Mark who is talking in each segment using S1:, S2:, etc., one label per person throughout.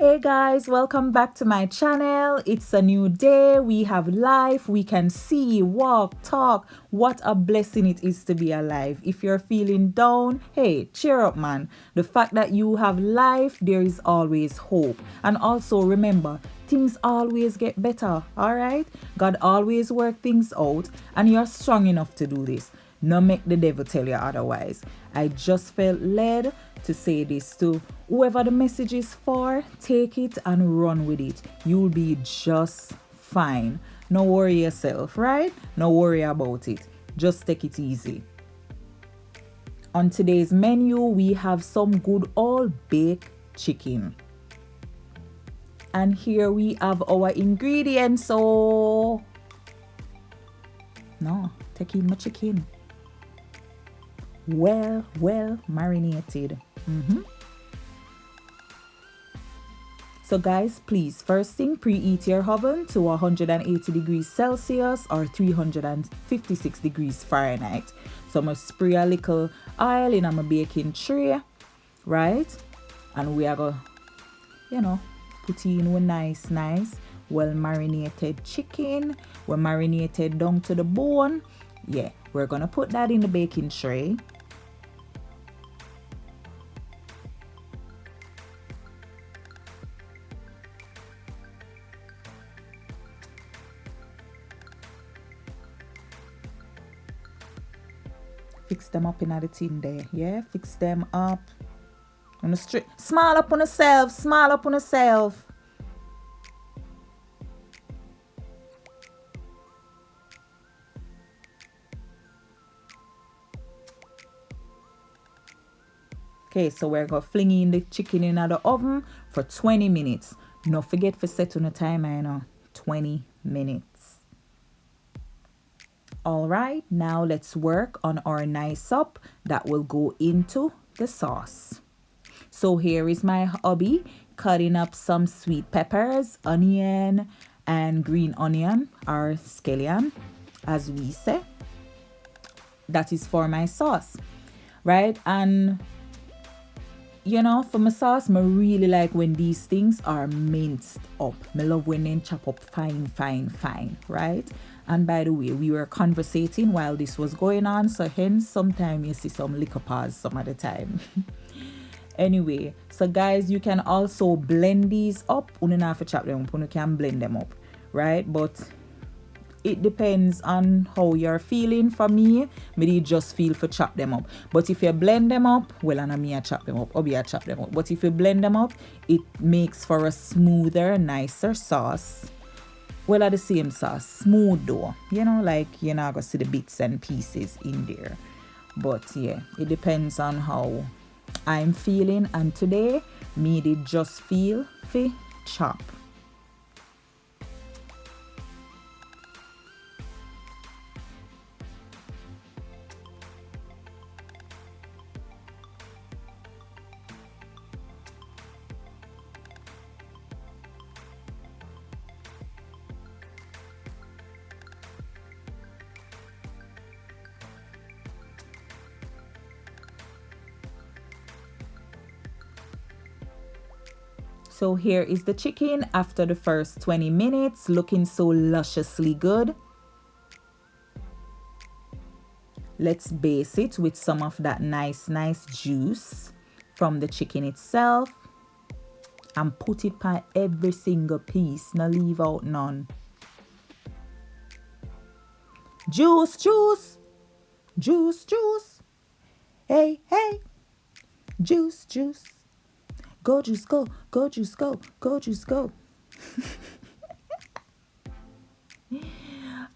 S1: Hey guys, welcome back to my channel. It's a new day. We have life. We can see, walk, talk. What a blessing it is to be alive. If you're feeling down, hey, cheer up, man. The fact that you have life, there is always hope. And also remember, things always get better, all right? God always work things out, and you're strong enough to do this. No make the devil tell you otherwise. I just felt led to say this to whoever the message is for. Take it and run with it. You'll be just fine. No worry yourself, right? No worry about it. Just take it easy. On today's menu, we have some good old baked chicken. And here we have our ingredients. So, no, take in my chicken. Well marinated. So guys, please, first thing, preheat your oven to 180 degrees Celsius or 356 degrees Fahrenheit. So I'm going to spray a little oil in my baking tray, right? And we are going to, put in with nice, well marinated chicken. We're marinated down to the bone. Yeah, we're going to put that in the baking tray. Fix them up in the tin there. Yeah, fix them up. On the street. Small up on yourself. Okay, so we're going to fling in the chicken in the oven for 20 minutes. Don't forget to set on the timer, 20 minutes. All right, now let's work on our nice soup that will go into the sauce. So here is my hubby cutting up some sweet peppers, onion, and green onion or scallion, as we say. That is for my sauce, right? And for my sauce, I really like when these things are minced up. I love when they chop up fine, right? And by the way, we were conversating while this was going on, so hence sometimes you see some liquor pause some of the time. Anyway, so guys, you can also blend these up. You don't have to chop them up, you can blend them up, right? But it depends on how you're feeling. For me, maybe just feel for chop them up. But if you blend them up, well, and I chop them up, or I chop them up. But if you blend them up, it makes for a smoother, nicer sauce. Well, at the same sauce, smooth though. Like you're not gonna see the bits and pieces in there. But yeah, it depends on how I'm feeling. And today, me did just feel for chop. So here is the chicken after the first 20 minutes, looking so lusciously good. Let's base it with some of that nice juice from the chicken itself and put it on every single piece, no leave out none. Juice. Hey. Juice. Go juice go.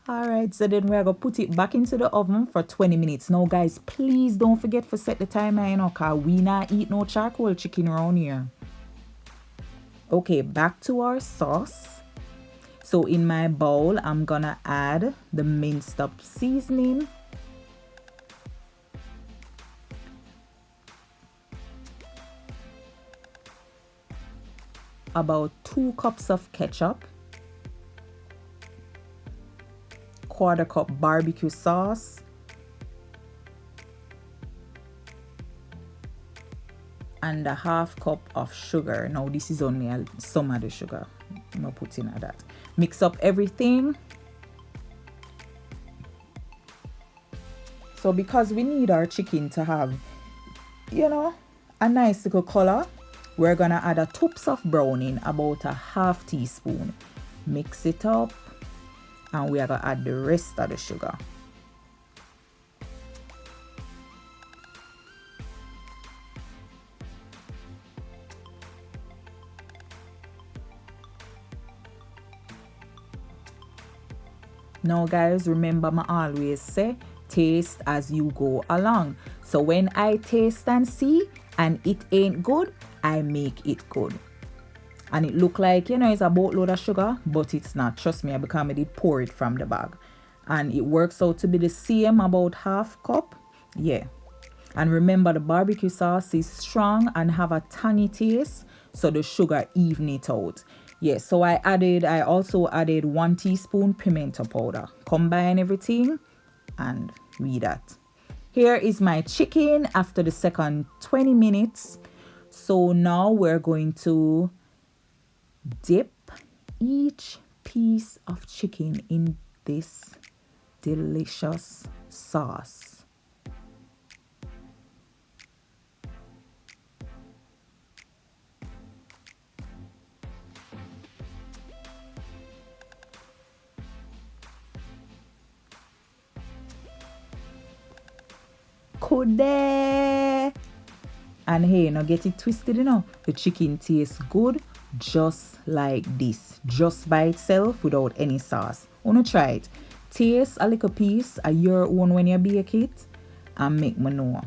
S1: All right, so then we're going to put it back into the oven for 20 minutes. Now, guys, please don't forget to set the timer, because we not eat no charcoal chicken around here. Okay, back to our sauce. So in my bowl, I'm going to add the minced up seasoning. About 2 cups of ketchup. 1/4 cup barbecue sauce. and a half cup of sugar. Now this is only some of the sugar I'm gonna put in that. Mix up everything. So because we need our chicken to have, a nice little color, we're gonna add a toops of browning, about a half teaspoon. Mix it up, and we are gonna add the rest of the sugar. Now guys, remember me always say, taste as you go along. So when I taste and see and it ain't good, I make it good. And it look like, it's a boatload of sugar, but it's not. Trust me, because I did pour it from the bag. And it works out to be the same, about half cup. Yeah. And remember, the barbecue sauce is strong and have a tangy taste, so the sugar even it out. Yeah, so I also added 1 teaspoon pimento powder. Combine everything and read that. Here is my chicken after the second 20 minutes. So now we're going to dip each piece of chicken in this delicious sauce. Kude. And hey, now get it twisted, the chicken tastes good just like this, just by itself without any sauce. Wanna try it? Taste a little piece of your own when you bake it and make me know.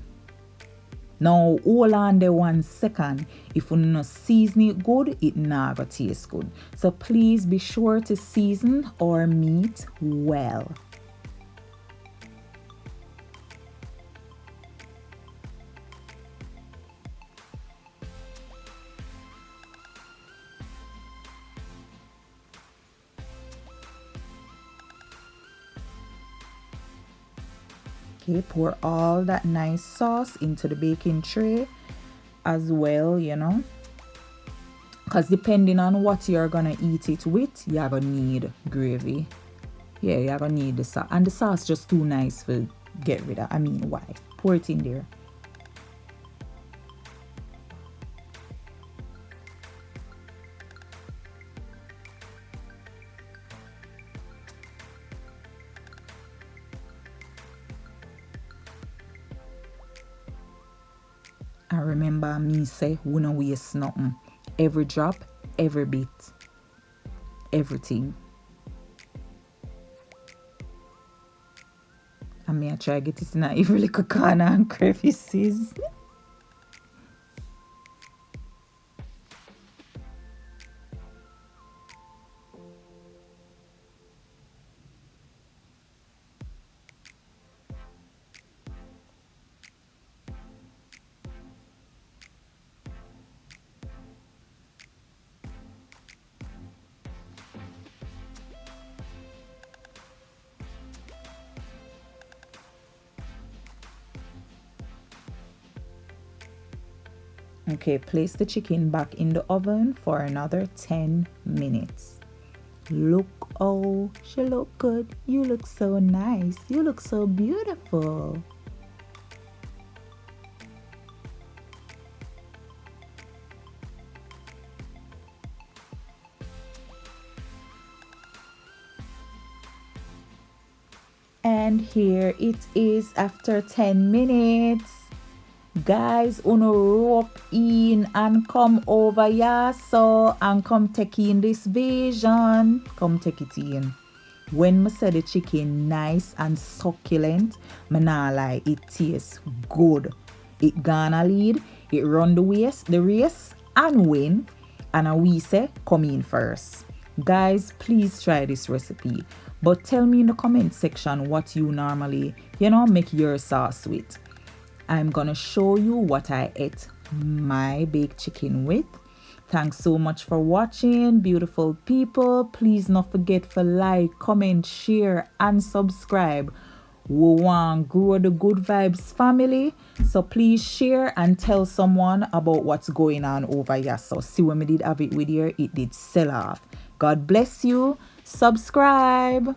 S1: Now hold on there 1 second. If you not season it good, it not gonna taste good. So please be sure to season our meat well. Okay, pour all that nice sauce into the baking tray as well, because depending on what you're gonna eat it with, you're gonna need gravy. Yeah, you're gonna need the sauce, and the sauce just too nice to get rid of. Why? Pour it in there. And remember me say, we don't waste nothing. Every drop, every bit, everything. And me I try get it in every little corner and crevices. Okay, place the chicken back in the oven for another 10 minutes. Look, oh, she look good. You look so nice. You look so beautiful. And here it is after 10 minutes. Guys, uno rope in and come over here and come take in this vision. Come take it in. When I say the chicken nice and succulent, I nah lie, it tastes good. It gonna lead, it run the race and win. And we say come in first. Guys, please try this recipe. But tell me in the comment section what you normally, make your sauce with. I'm gonna show you what I ate my baked chicken with. Thanks so much for watching, beautiful people. Please not forget to like, comment, share, and subscribe. we want grow the Good Vibes family. So please share and tell someone about what's going on over here. So see when we did have it with here, it did sell off. God bless you. Subscribe.